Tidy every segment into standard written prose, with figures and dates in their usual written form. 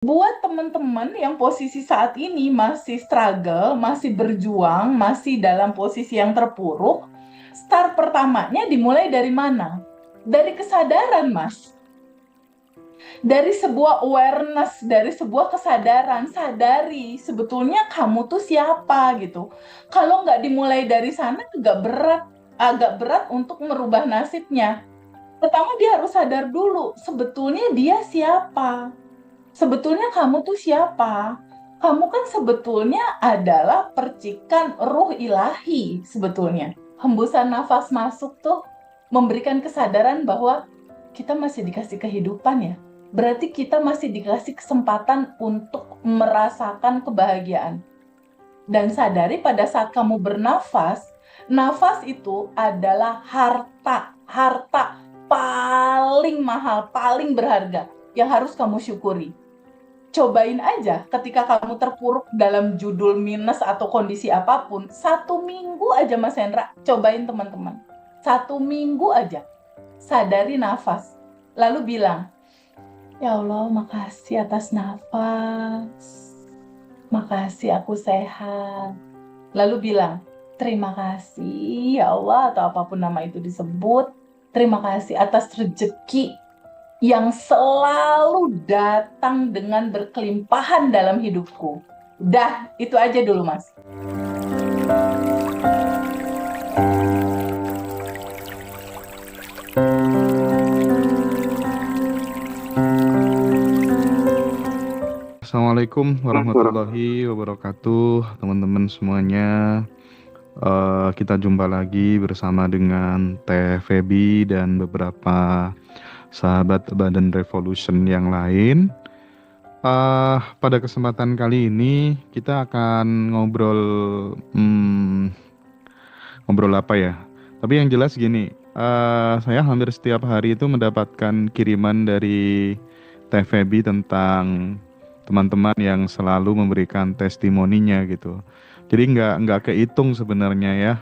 Buat teman-teman yang posisi saat ini masih struggle, masih berjuang, masih dalam posisi yang terpuruk, start pertamanya dimulai dari mana? Dari kesadaran, Mas. Dari sebuah awareness, dari sebuah kesadaran, sadari sebetulnya kamu tuh siapa gitu. Kalau nggak dimulai dari sana agak berat untuk merubah nasibnya. Pertama dia harus sadar dulu, sebetulnya dia siapa. Sebetulnya kamu tuh siapa? Kamu kan sebetulnya adalah percikan ruh ilahi sebetulnya. Hembusan nafas masuk tuh memberikan kesadaran bahwa kita masih dikasih kehidupan ya. Berarti kita masih dikasih kesempatan untuk merasakan kebahagiaan. Dan sadari pada saat kamu bernafas, nafas itu adalah harta, harta paling mahal, paling berharga yang harus kamu syukuri. Cobain aja ketika kamu terpuruk dalam judul minus atau kondisi apapun, 1 minggu aja Mas Hendra, cobain teman-teman. 1 minggu aja, sadari nafas. Lalu bilang, ya Allah makasih atas nafas, makasih aku sehat. Lalu bilang, terima kasih ya Allah atau apapun nama itu disebut, terima kasih atas rezeki yang selalu datang dengan berkelimpahan dalam hidupku. Udah, itu aja dulu, Mas. Assalamualaikum warahmatullahi wabarakatuh, teman-teman semuanya. Kita jumpa lagi bersama dengan Teh Feby dan beberapa sahabat Badan Revolution yang lain. Pada kesempatan kali ini kita akan ngobrol apa ya? Tapi yang jelas gini, saya hampir setiap hari itu mendapatkan kiriman dari Teh Feby tentang teman-teman yang selalu memberikan testimoninya gitu. Jadi nggak kehitung sebenarnya ya,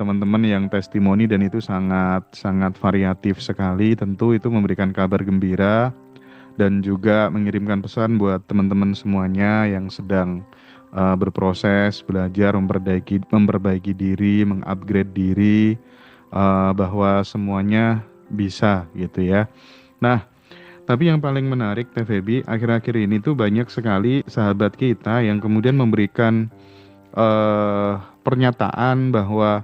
teman-teman yang testimoni, dan itu sangat sangat variatif sekali. Tentu itu memberikan kabar gembira dan juga mengirimkan pesan buat teman-teman semuanya yang sedang berproses belajar memperbaiki diri, mengupgrade diri, bahwa semuanya bisa gitu ya. Nah, tapi yang paling menarik Teh Feby, akhir-akhir ini tuh banyak sekali sahabat kita yang kemudian memberikan pernyataan bahwa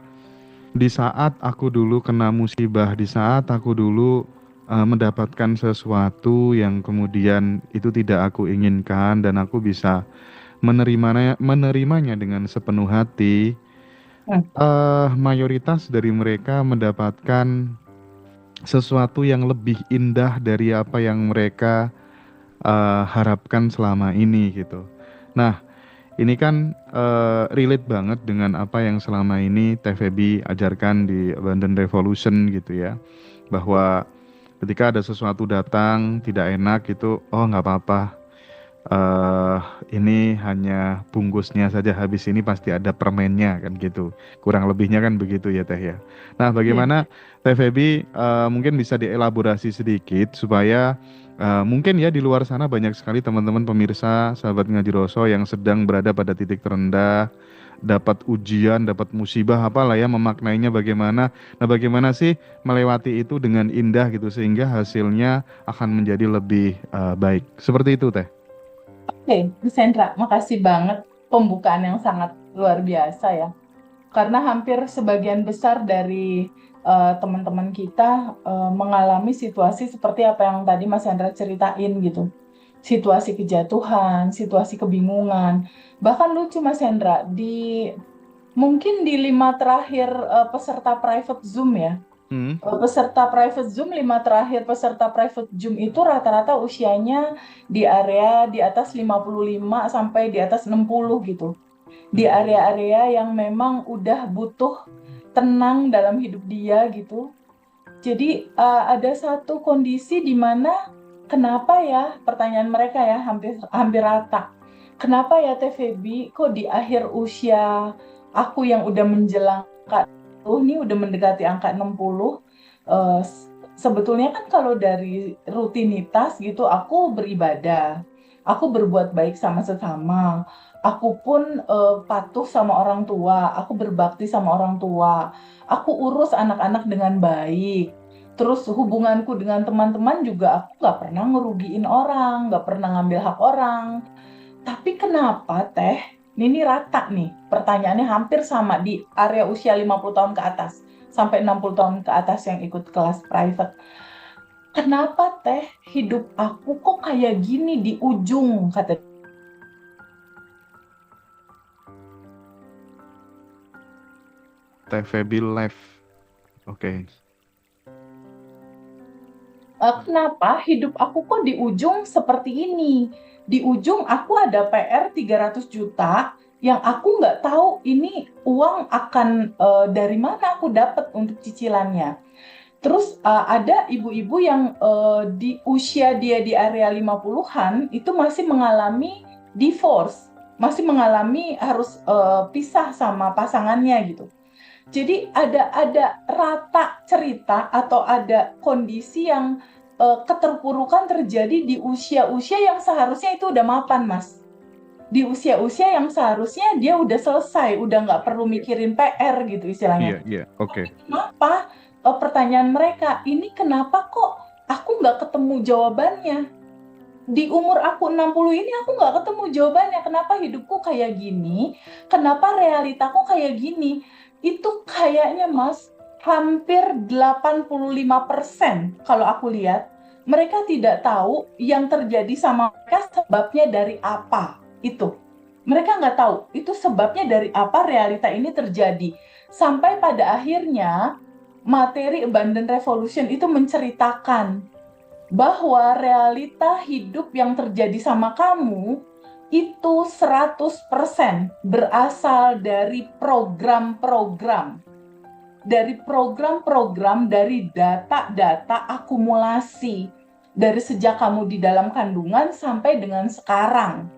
di saat aku dulu kena musibah, di saat aku dulu mendapatkan sesuatu yang kemudian itu tidak aku inginkan dan aku bisa menerimanya dengan sepenuh hati, Hmm. mayoritas dari mereka mendapatkan sesuatu yang lebih indah dari apa yang mereka harapkan selama ini gitu. Nah, ini kan relate banget dengan apa yang selama ini Teh Feby ajarkan di Abundant Revolution gitu ya. Bahwa ketika ada sesuatu datang tidak enak gitu, oh nggak apa-apa. eh ini hanya bungkusnya saja, habis ini pasti ada permennya kan gitu. Kurang lebihnya kan begitu ya Teh ya. Nah, Iya. bagaimana Teh Feby mungkin bisa dielaborasi sedikit supaya mungkin ya di luar sana banyak sekali teman-teman pemirsa sahabat Ngaji Roso yang sedang berada pada titik terendah, dapat ujian, dapat musibah apalah ya, memaknainya bagaimana. Nah, bagaimana sih melewati itu dengan indah gitu sehingga hasilnya akan menjadi lebih baik. Seperti itu Teh. Oke, Mas Hendra, makasih banget pembukaan yang sangat luar biasa ya. Karena hampir sebagian besar dari teman-teman kita mengalami situasi seperti apa yang tadi Mas Hendra ceritain gitu. Situasi kejatuhan, situasi kebingungan. Bahkan lucu Mas Hendra, mungkin di 5 terakhir peserta private Zoom ya. Hmm. Peserta private Zoom, 5 terakhir peserta private Zoom itu rata-rata usianya di area di atas 55 sampai di atas 60 gitu. Di area-area yang memang udah butuh tenang dalam hidup dia gitu. Jadi ada satu kondisi di mana kenapa ya, pertanyaan mereka ya hampir hampir rata. Kenapa ya Teh Feby kok di akhir usia aku yang udah menjelang angka 60 nih, udah mendekati angka 60, Sebetulnya kan kalau dari rutinitas gitu, aku beribadah, aku berbuat baik sama sesama, aku pun patuh sama orang tua, aku berbakti sama orang tua, aku urus anak-anak dengan baik. Terus hubunganku dengan teman-teman juga aku nggak pernah ngerugiin orang, nggak pernah ngambil hak orang. Tapi kenapa Teh? Ini rata nih, pertanyaannya hampir sama di area usia 50 tahun ke atas, sampai 60 tahun ke atas yang ikut kelas private. Kenapa Teh hidup aku kok kayak gini di ujung, kata. TVB Live. Oke. Kenapa hidup aku kok di ujung seperti ini? Di ujung aku ada PR 300 juta yang aku nggak tahu ini uang akan dari mana aku dapat untuk cicilannya. Terus ada ibu-ibu yang di usia dia di area 50-an itu masih mengalami divorce, masih mengalami harus pisah sama pasangannya gitu. Jadi ada rata cerita atau ada kondisi yang keterpurukan terjadi di usia-usia yang seharusnya itu udah mapan, Mas. Di usia-usia yang seharusnya dia udah selesai, udah nggak perlu mikirin PR gitu istilahnya. Iya, oke. Kenapa pertanyaan mereka, ini kenapa kok aku nggak ketemu jawabannya? Di umur aku 60 ini aku nggak ketemu jawabannya. Kenapa hidupku kayak gini? Kenapa realitaku kayak gini? Itu kayaknya Mas, hampir 85% kalau aku lihat, mereka tidak tahu yang terjadi sama mereka sebabnya dari apa. Itu. Mereka nggak tahu itu sebabnya dari apa realita ini terjadi. Sampai pada akhirnya materi Abundant Revolution itu menceritakan bahwa realita hidup yang terjadi sama kamu itu 100% berasal dari program-program. Dari data-data akumulasi dari sejak kamu di dalam kandungan sampai dengan sekarang.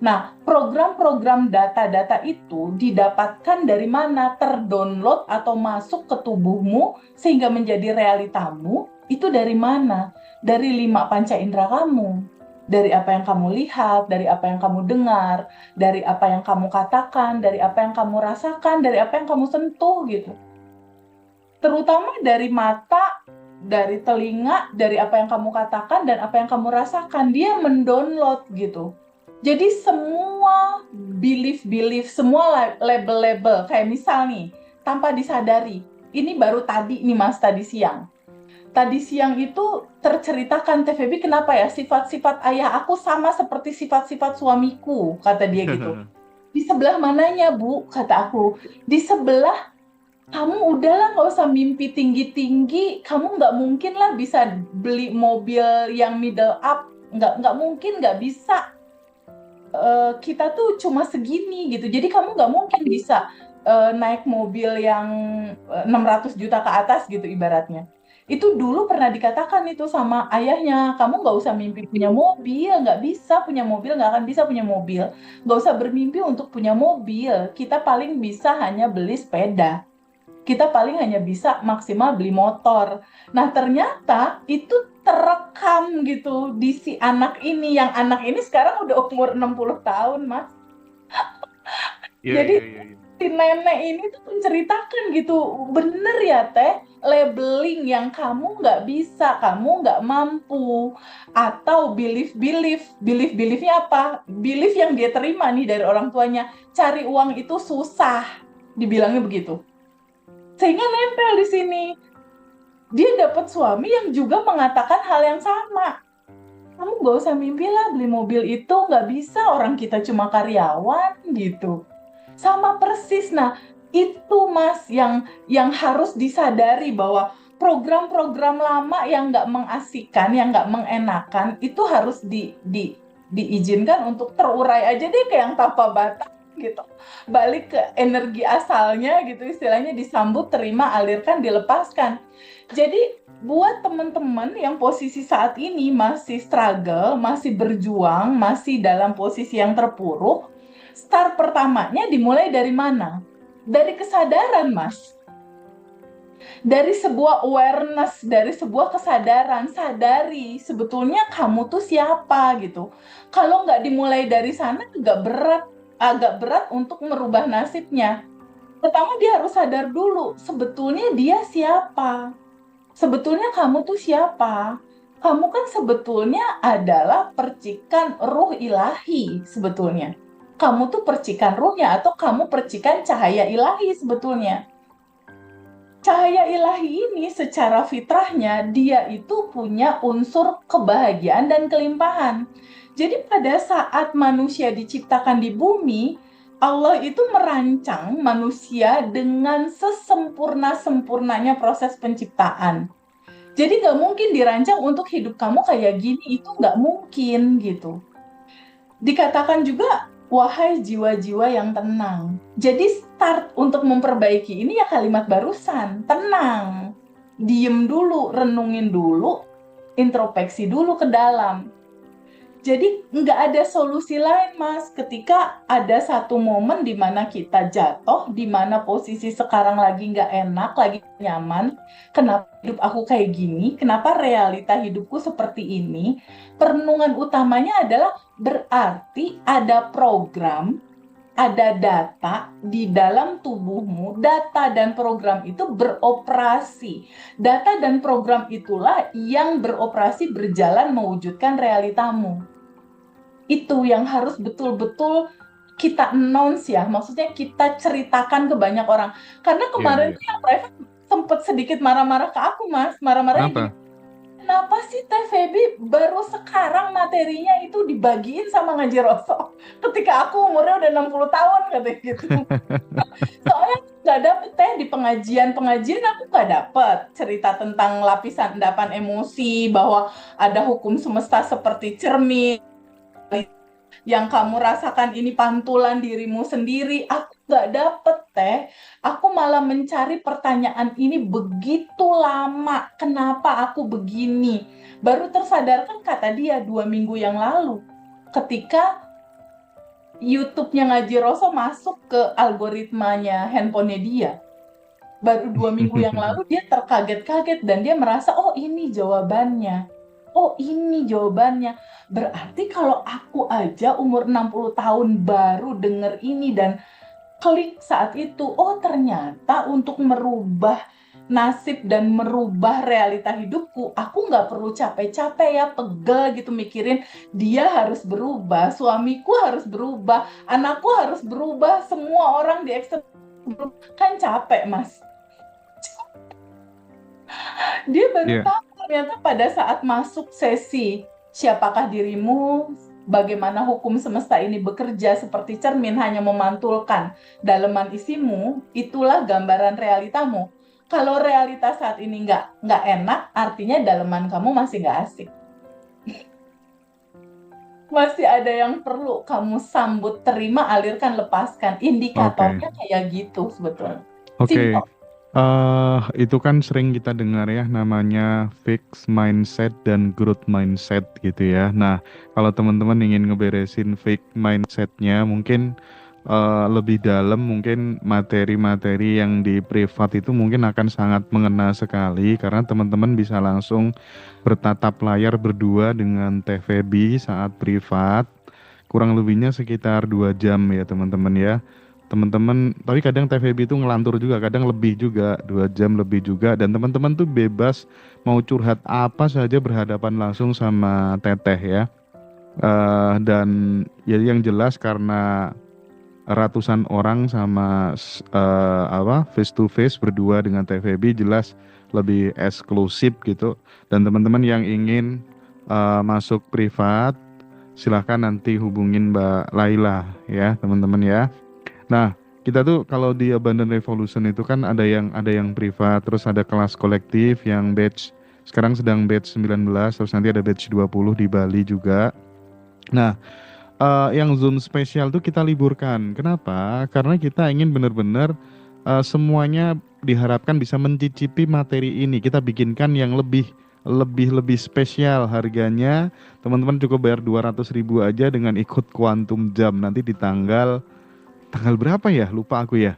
Nah, program-program data-data itu didapatkan dari mana? Terdownload atau masuk ke tubuhmu sehingga menjadi realitamu, itu dari mana? Dari 5 panca indera kamu. Dari apa yang kamu lihat, dari apa yang kamu dengar, dari apa yang kamu katakan, dari apa yang kamu rasakan, dari apa yang kamu sentuh gitu. Terutama dari mata, dari telinga, dari apa yang kamu katakan dan apa yang kamu rasakan, dia mendownload gitu. Jadi semua belief-belief, semua label-label, kayak misal nih, tanpa disadari, ini baru tadi nih Mas, tadi siang. Tadi siang itu terceritakan TVB kenapa ya sifat-sifat ayah aku sama seperti sifat-sifat suamiku, kata dia gitu. Di sebelah mananya Bu, kata aku. Di sebelah, kamu udahlah nggak usah mimpi tinggi-tinggi, kamu nggak mungkin lah bisa beli mobil yang middle up, nggak mungkin, nggak bisa. Kita tuh cuma segini gitu, jadi kamu nggak mungkin bisa naik mobil yang 600 juta ke atas gitu ibaratnya. Itu dulu pernah dikatakan itu sama ayahnya, kamu nggak usah mimpi punya mobil, nggak bisa punya mobil, nggak akan bisa punya mobil, nggak usah bermimpi untuk punya mobil, kita paling bisa hanya beli sepeda, kita paling hanya bisa maksimal beli motor. Nah ternyata itu terekam gitu di si anak ini, yang anak ini sekarang udah umur 60 tahun Mas. Jadi si nenek ini tuh menceritakan gitu, bener ya Teh, labeling yang kamu nggak bisa, kamu nggak mampu, atau beliefnya apa? Belief yang dia terima nih dari orang tuanya, cari uang itu susah, dibilangnya begitu. Sehingga nempel di sini. Dia dapat suami yang juga mengatakan hal yang sama. Kamu nggak usah mimpi lah beli mobil itu, nggak bisa, orang kita cuma karyawan gitu. Sama persis. Nah, itu Mas yang harus disadari bahwa program-program lama yang nggak mengasihkan, yang nggak mengenakan, itu harus diizinkan untuk terurai aja deh kayak yang tanpa batas gitu. Balik ke energi asalnya gitu, istilahnya disambut, terima, alirkan, dilepaskan. Jadi buat teman-teman yang posisi saat ini masih struggle, masih berjuang, masih dalam posisi yang terpuruk, start pertamanya dimulai dari mana? Dari kesadaran, Mas. Dari sebuah awareness, dari sebuah kesadaran, sadari sebetulnya kamu tuh siapa gitu. Kalau nggak dimulai dari sana agak berat untuk merubah nasibnya. Pertama dia harus sadar dulu, sebetulnya dia siapa. Sebetulnya kamu tuh siapa? Kamu kan sebetulnya adalah percikan ruh ilahi sebetulnya. Kamu tuh percikan ruhnya atau kamu percikan cahaya ilahi sebetulnya. Cahaya ilahi ini secara fitrahnya dia itu punya unsur kebahagiaan dan kelimpahan. Jadi pada saat manusia diciptakan di bumi, Allah itu merancang manusia dengan sesempurna-sempurnanya proses penciptaan. Jadi nggak mungkin dirancang untuk hidup kamu kayak gini, itu nggak mungkin gitu. Dikatakan juga, wahai jiwa-jiwa yang tenang. Jadi start untuk memperbaiki ini ya kalimat barusan, tenang. Diem dulu, renungin dulu, introspeksi dulu ke dalam. Jadi nggak ada solusi lain, Mas. Ketika ada satu momen di mana kita jatuh, di mana posisi sekarang lagi nggak enak, lagi nyaman, kenapa hidup aku kayak gini, kenapa realita hidupku seperti ini, perenungan utamanya adalah berarti ada program, ada data di dalam tubuhmu, data dan program itu beroperasi. Data dan program itulah yang beroperasi berjalan mewujudkan realitamu. Itu yang harus betul-betul kita announce ya, maksudnya kita ceritakan ke banyak orang. Karena kemarin tuh yang private sempet sedikit marah-marah ke aku, Mas. Marah-marahnya gini, kenapa sih Teh Feby baru sekarang materinya itu dibagiin sama Ngaji Roso? Ketika aku umurnya udah 60 tahun katanya gitu. Soalnya nggak dapet Teh di pengajian aku nggak dapet cerita tentang lapisan endapan emosi, bahwa ada hukum semesta seperti cermin, yang kamu rasakan ini pantulan dirimu sendiri. Aku nggak dapet Teh. Aku malah mencari pertanyaan ini begitu lama. Kenapa aku begini? Baru tersadarkan kata dia 2 minggu yang lalu. Ketika YouTube-nya Ngaji Roso masuk ke algoritmanya handphonenya dia. Baru 2 minggu yang lalu dia terkaget-kaget dan dia merasa, oh ini jawabannya. Oh ini jawabannya. Berarti kalau aku aja umur 60 tahun baru denger ini dan klik saat itu, oh ternyata untuk merubah nasib dan merubah realita hidupku, aku nggak perlu capek-capek ya, pegel gitu mikirin dia harus berubah, suamiku harus berubah, anakku harus berubah, semua orang di eksternal kan capek, Mas. Dia baru tahu ternyata pada saat masuk sesi siapakah dirimu, bagaimana hukum semesta ini bekerja seperti cermin hanya memantulkan daleman isimu, itulah gambaran realitamu. Kalau realitas saat ini nggak enak, artinya daleman kamu masih nggak asik. Masih ada yang perlu kamu sambut, terima, alirkan, lepaskan. Indikatornya kayak gitu sebetulnya. Oke. Itu kan sering kita dengar ya, namanya fixed mindset dan growth mindset gitu ya. Nah, kalau teman-teman ingin ngeberesin fixed mindsetnya, mungkin lebih dalam, mungkin materi-materi yang di privat itu mungkin akan sangat mengena sekali, karena teman-teman bisa langsung bertatap layar berdua dengan Teh Feby saat privat, kurang lebihnya sekitar 2 jam ya teman-teman ya. Teman-teman, tapi kadang Teh Feby itu ngelantur juga, kadang lebih juga, 2 jam lebih juga, dan teman-teman tuh bebas mau curhat apa saja berhadapan langsung sama Teteh ya. Dan ya yang jelas karena ratusan orang sama face to face berdua dengan Teh Feby, jelas lebih eksklusif gitu. Dan teman-teman yang ingin masuk privat, silahkan nanti hubungin Mbak Laila ya teman-teman ya. Nah, kita tuh kalau di Abundant Revolution itu kan ada yang privat, terus ada kelas kolektif yang batch, sekarang sedang batch 19, terus nanti ada batch 20 di Bali juga. Nah, yang Zoom spesial tuh kita liburkan. Kenapa? Karena kita ingin benar-benar semuanya diharapkan bisa mencicipi materi ini. Kita bikinkan yang lebih spesial harganya. Teman-teman cukup bayar 200.000 aja dengan ikut Quantum Jam nanti di tanggal berapa ya? Lupa aku ya.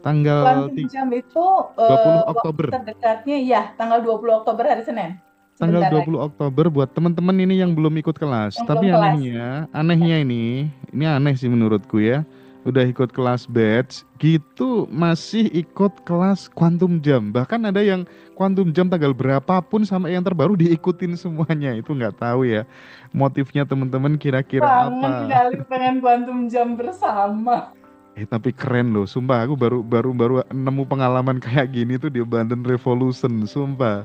Tanggal Kuantum jam itu 20 waktu Oktober. terdekatnya ya tanggal 20 Oktober hari Senin. Tanggal Sebentar lagi. 20 Oktober buat teman-teman ini yang belum ikut kelas. Yang belum Tapi kelas. anehnya ini aneh sih menurutku ya. Udah ikut kelas batch, gitu masih ikut kelas kuantum jam. Bahkan ada yang kuantum jam tanggal berapapun sampai yang terbaru diikutin semuanya. Itu nggak tahu ya motifnya teman-teman kira-kira Kangen apa. kali pengen kuantum jam bersama. Tapi keren loh, sumpah aku baru nemu pengalaman kayak gini tuh di Abandon Revolution, sumpah.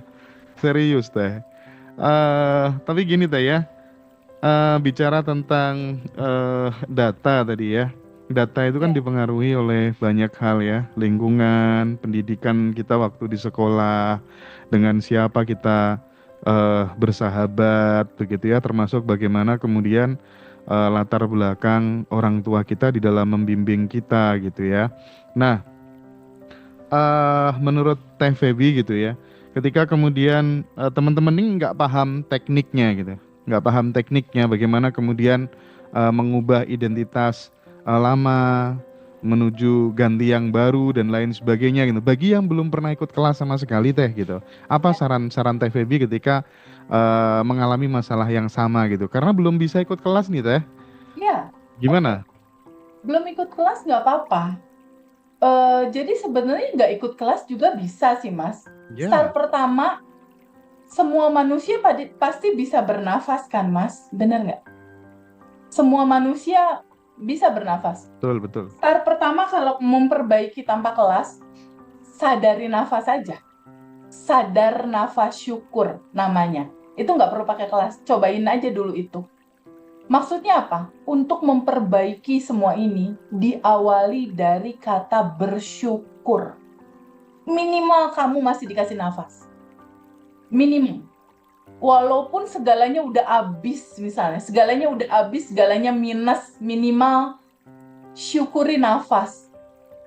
Serius teh. Tapi gini teh ya, bicara tentang data tadi ya. Data itu kan Ya, dipengaruhi oleh banyak hal ya, lingkungan, pendidikan kita waktu di sekolah, dengan siapa kita bersahabat, begitu ya, termasuk bagaimana kemudian latar belakang orang tua kita di dalam membimbing kita gitu ya. Nah, menurut Teh Feby gitu ya, ketika kemudian teman-teman ini nggak paham tekniknya gitu, nggak paham tekniknya bagaimana kemudian mengubah identitas lama menuju ganti yang baru dan lain sebagainya gitu. Bagi yang belum pernah ikut kelas sama sekali Teh gitu, apa ya, saran-saran Teh Feby ketika mengalami masalah yang sama gitu? Karena belum bisa ikut kelas nih Teh, ya. Oke. gimana? Belum ikut kelas nggak apa-apa. Jadi sebenarnya nggak ikut kelas juga bisa sih, Mas. Ya, Start pertama, semua manusia pasti bisa bernafas kan, Mas? Benar nggak? Semua manusia bisa bernafas. betul betul. Start pertama kalau memperbaiki tanpa kelas, sadari nafas saja. Sadar nafas syukur namanya. Itu nggak perlu pakai kelas. Cobain aja dulu itu. Maksudnya apa? Untuk memperbaiki semua ini, diawali dari kata bersyukur. Minimal kamu masih dikasih nafas. Minimal. Walaupun segalanya udah habis misalnya, segalanya udah habis, segalanya minus, minimal syukuri nafas.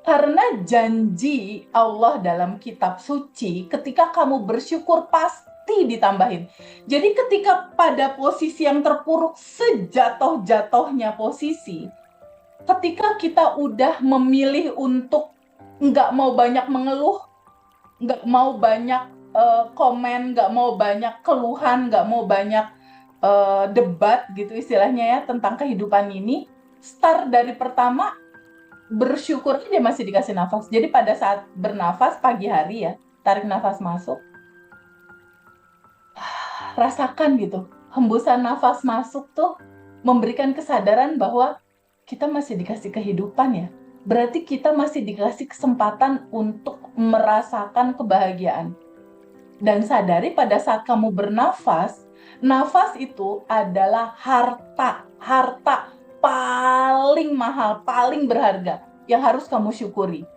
Karena janji Allah dalam kitab suci, ketika kamu bersyukur pasti ditambahin. Jadi ketika pada posisi yang terpuruk, sejatuh-jatuhnya posisi, ketika kita udah memilih untuk nggak mau banyak mengeluh, nggak mau banyak komen, nggak mau banyak keluhan, nggak mau banyak debat gitu istilahnya ya tentang kehidupan ini, start dari pertama bersyukur aja masih dikasih nafas. Jadi pada saat bernafas pagi hari ya, tarik nafas masuk, rasakan gitu. Hembusan nafas masuk tuh memberikan kesadaran bahwa kita masih dikasih kehidupan ya. Berarti kita masih dikasih kesempatan untuk merasakan kebahagiaan. Dan sadari pada saat kamu bernafas, nafas itu adalah harta. Harta paling mahal, paling berharga yang harus kamu syukuri.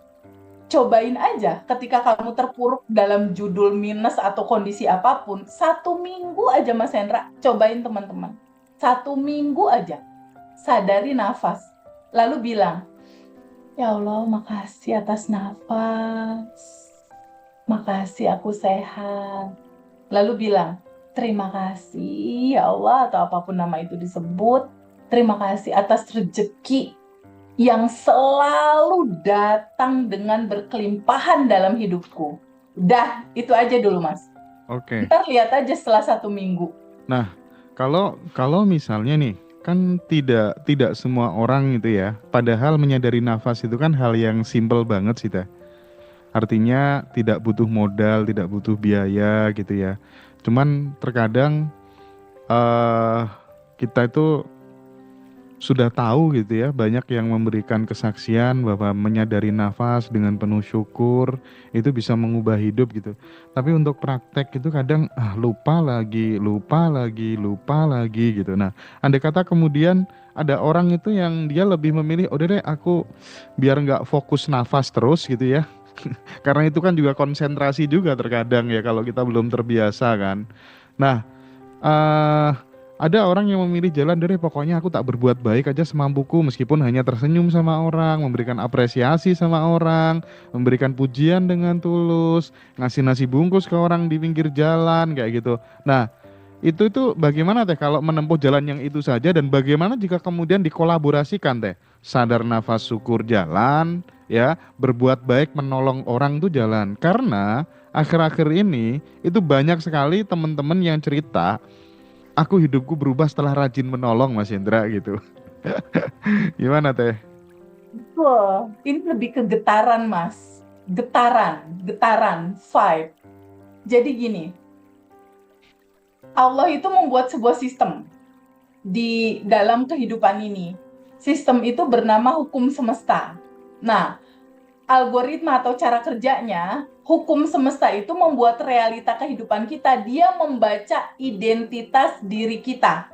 Cobain aja ketika kamu terpuruk dalam judul minus atau kondisi apapun, 1 minggu aja Mas Hendra, cobain teman-teman. 1 minggu aja, sadari nafas. Lalu bilang, ya Allah makasih atas nafas, makasih aku sehat. Lalu bilang, terima kasih ya Allah atau apapun nama itu disebut, terima kasih atas rezeki yang selalu datang dengan berkelimpahan dalam hidupku. Dah, itu aja dulu Mas. Oke. Ntar lihat aja setelah 1 minggu. Nah, kalau kalau misalnya nih, kan tidak tidak semua orang itu ya, padahal menyadari nafas itu kan hal yang simpel banget sih Teh. Artinya tidak butuh modal, tidak butuh biaya gitu ya. Cuman terkadang eh kita itu sudah tahu gitu ya, banyak yang memberikan kesaksian bahwa menyadari nafas dengan penuh syukur itu bisa mengubah hidup gitu. Tapi untuk praktek itu kadang lupa lagi, lupa lagi, lupa lagi gitu. Nah, andai kata kemudian ada orang itu yang dia lebih memilih, udah deh aku biar nggak fokus nafas terus gitu ya. Karena itu kan juga konsentrasi juga terkadang ya kalau kita belum terbiasa kan. Nah, eh ada orang yang memilih jalan dari pokoknya aku tak berbuat baik aja semampuku meskipun hanya tersenyum sama orang, memberikan apresiasi sama orang, memberikan pujian dengan tulus, ngasih nasi bungkus ke orang di pinggir jalan kayak gitu. Nah, Itu bagaimana teh kalau menempuh jalan yang itu saja, dan bagaimana jika kemudian dikolaborasikan teh? Sadar nafas syukur jalan, ya, berbuat baik menolong orang tuh jalan. Karena akhir-akhir ini itu banyak sekali teman-teman yang cerita, aku hidupku berubah setelah rajin menolong Mas Indra gitu. Gimana teh? Betul. Ini lebih ke getaran, Mas. Getaran, vibe. Jadi gini, Allah itu membuat sebuah sistem di dalam kehidupan ini. Sistem itu bernama hukum semesta. Nah, algoritma atau cara kerjanya, hukum semesta itu membuat realita kehidupan kita, dia membaca identitas diri kita.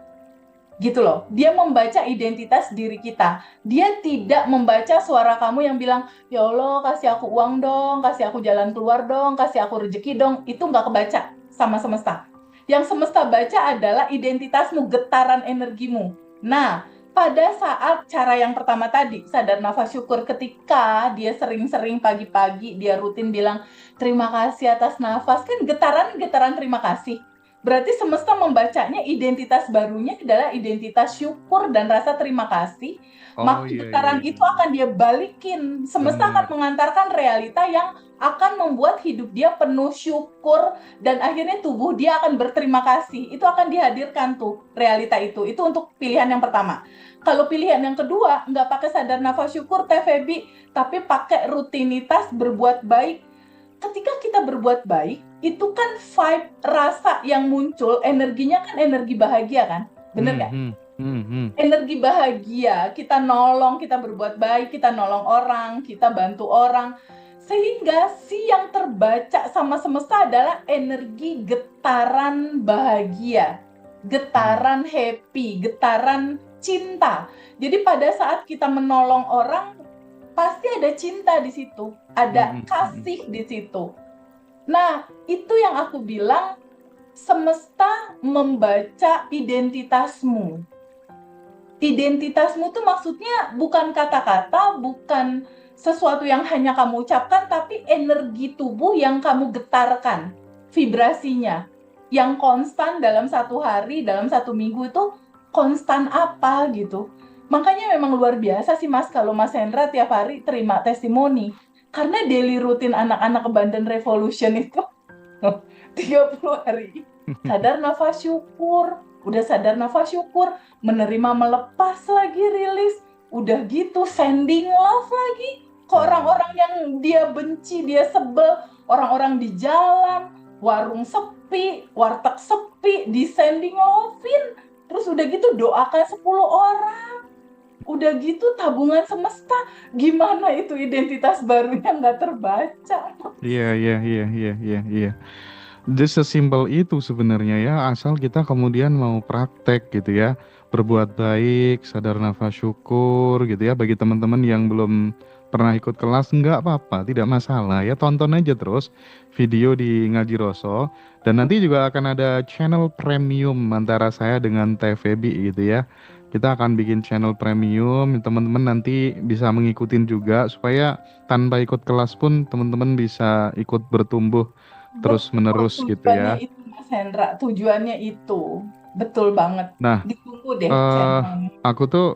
Gitu loh. Dia membaca identitas diri kita. Dia tidak membaca suara kamu yang bilang, ya Allah kasih aku uang dong, kasih aku jalan keluar dong, kasih aku rezeki dong. Itu nggak kebaca sama semesta. Yang semesta baca adalah identitasmu, getaran energimu. Nah, pada saat cara yang pertama tadi, sadar nafas syukur, ketika dia sering-sering pagi-pagi, dia rutin bilang, terima kasih atas nafas. Kan getaran terima kasih. Berarti semesta membacanya identitas barunya adalah identitas syukur dan rasa terima kasih. Oh Maka iya iya getaran itu iya. akan dia balikin. Semesta akan Bener. mengantarkan realita yang akan membuat hidup dia penuh syukur dan akhirnya tubuh dia akan berterima kasih. Itu akan dihadirkan tuh realita itu. Itu untuk pilihan yang pertama. Kalau pilihan yang kedua, nggak pakai sadar nafas syukur, Teh Febi, tapi pakai rutinitas berbuat baik. Ketika kita berbuat baik, itu kan vibe, rasa yang muncul, energinya kan energi bahagia kan? Bener Hmm, nggak? hmm, hmm, hmm. Energi bahagia, kita nolong, kita berbuat baik, kita nolong orang, kita bantu orang. Sehingga si yang terbaca sama semesta adalah energi getaran bahagia, Hmm, getaran happy, getaran cinta. Jadi pada saat kita menolong orang, pasti ada cinta di situ, hmm, ada hmm, hmm. kasih di situ. Nah, itu yang aku bilang, semesta membaca identitasmu. Identitasmu tuh maksudnya bukan kata-kata, bukan sesuatu yang hanya kamu ucapkan, tapi energi tubuh yang kamu getarkan, vibrasinya. Yang konstan dalam satu hari, dalam satu minggu itu konstan apa gitu. Makanya memang luar biasa sih Mas, kalau Mas Hendra tiap hari terima testimoni. Karena daily rutin anak-anak Abundant Revolution itu 30 hari. Sadar nafas syukur, udah sadar nafas syukur, menerima melepas lagi rilis, udah gitu sending love lagi ke Hmm. orang-orang yang dia benci, dia sebel, orang-orang di jalan, warung sepi, warteg sepi, di sending lovein. Terus udah gitu doakan 10 orang. Udah gitu tabungan semesta, gimana itu identitas barunya nggak terbaca. Iya iya iya iya iya iya. Just sesimpel itu sebenarnya ya, asal kita kemudian mau praktek gitu ya, berbuat baik, sadar nafas syukur gitu ya. Bagi teman-teman yang belum pernah ikut kelas, nggak apa-apa, tidak masalah ya, tonton aja terus video di Ngaji Roso. Dan nanti juga akan ada channel premium antara saya dengan TVB gitu ya. Kita akan bikin channel premium, teman-teman nanti bisa ngikutin juga supaya tanpa ikut kelas pun teman-teman bisa ikut bertumbuh terus Betul, menerus gitu tujuannya ya. itu Mas Hendra, tujuannya itu. Betul banget. Nah, Ditunggu deh eh channelnya. aku tuh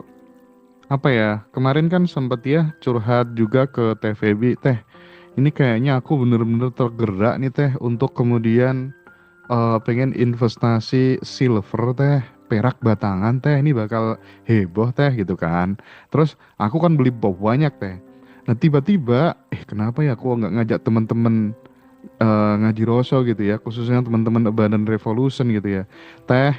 apa ya, kemarin kan sempet ya curhat juga ke Teh Febi, Teh, ini kayaknya aku bener-bener tergerak nih Teh untuk kemudian pengen investasi silver Teh, perak batangan Teh, ini bakal heboh Teh gitu kan. Terus aku kan beli banyak Teh. Nah tiba-tiba, kenapa ya aku nggak ngajak temen-temen ngaji roso gitu ya, khususnya teman-teman Abundant Revolution gitu ya. Teh,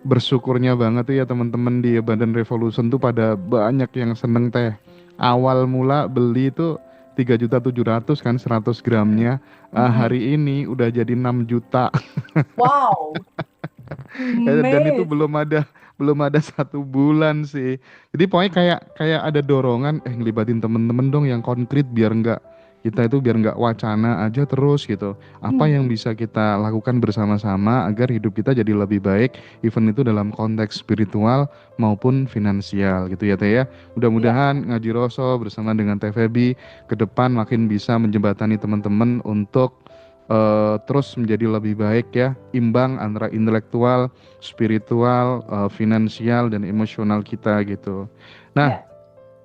bersyukurnya banget tuh ya teman-teman di Abundant Revolution tuh pada banyak yang seneng Teh. Awal mula beli itu 3.700.000 kan 100 Mm-mm. gramnya. Mm-mm. Hari ini udah jadi 6 juta. Wow, Dan itu amazing. belum ada 1 bulan sih. Jadi pokoknya kayak kayak ada dorongan, ngelibatin temen-temen dong yang konkret, biar nggak kita itu biar nggak wacana aja terus gitu. Apa yang Mm. bisa kita lakukan bersama-sama agar hidup kita jadi lebih baik, even itu dalam konteks spiritual maupun finansial gitu ya Teh ya. Iya, Mudah-mudahan Ngaji Roso bersama dengan Teh Febi ke depan makin bisa menjembatani teman-teman untuk terus menjadi lebih baik ya, imbang antara intelektual, spiritual, finansial dan emosional kita gitu. Nah, Ya,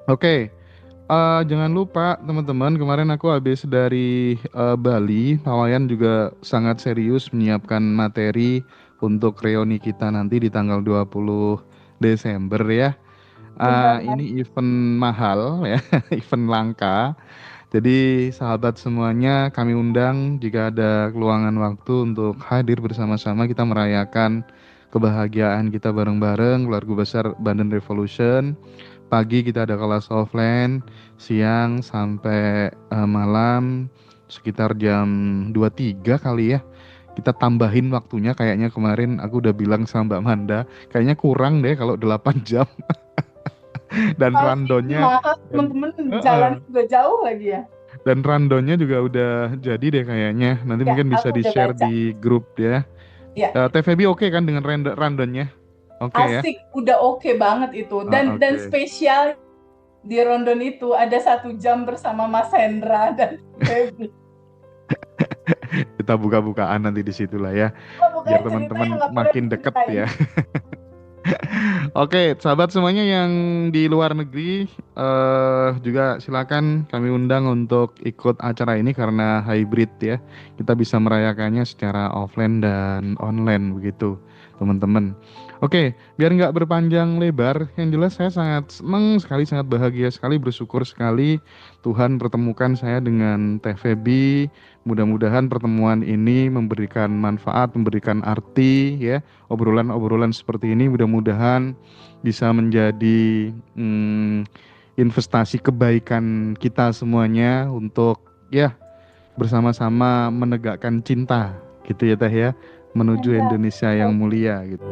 oke. Jangan lupa teman-teman, kemarin aku habis dari Bali. Pak Wayan juga sangat serius menyiapkan materi untuk reuni kita nanti di tanggal 20 Desember ya. benar Mas. Ini event mahal ya, event langka. Jadi sahabat semuanya kami undang jika ada keluangan waktu untuk hadir bersama-sama kita merayakan kebahagiaan kita bareng-bareng keluarga besar Banten Revolution. Pagi kita ada kelas offline, siang sampai malam sekitar jam 23 kali ya. Kita tambahin waktunya, kayaknya kemarin aku udah bilang sama Mbak Manda, kayaknya kurang deh kalau 8 jam. Dan Pasti randonnya mahal, dan teman-teman jalan Heeh. juga jauh lagi ya. Dan randonnya juga udah jadi deh kayaknya. Nanti Ya, mungkin bisa aku udah di-share baca. di grup ya. Ya, TVB oke kan dengan randonnya? Oke ya? asik, udah oke banget itu. Dan Oke. spesial di Rondon itu ada 1 jam bersama Mas Hendra dan Feby. Kita buka-bukaan nanti di situ lah ya. Oh, Biar bukan cerita yang teman-teman nggak pernah makin deket diceritain. ya. Oke, sahabat semuanya yang di luar negeri juga silakan kami undang untuk ikut acara ini karena hybrid ya. Kita bisa merayakannya secara offline dan online begitu, teman-teman. Oke, biar nggak berpanjang lebar, yang jelas saya sangat senang sekali, sangat bahagia sekali, bersyukur sekali Tuhan pertemukan saya dengan Teh Feby. Mudah-mudahan pertemuan ini memberikan manfaat, memberikan arti ya. Obrolan-obrolan seperti ini mudah-mudahan bisa menjadi investasi kebaikan kita semuanya untuk ya bersama-sama menegakkan cinta gitu ya Teh ya, menuju Hendra, Indonesia yang mulia gitu.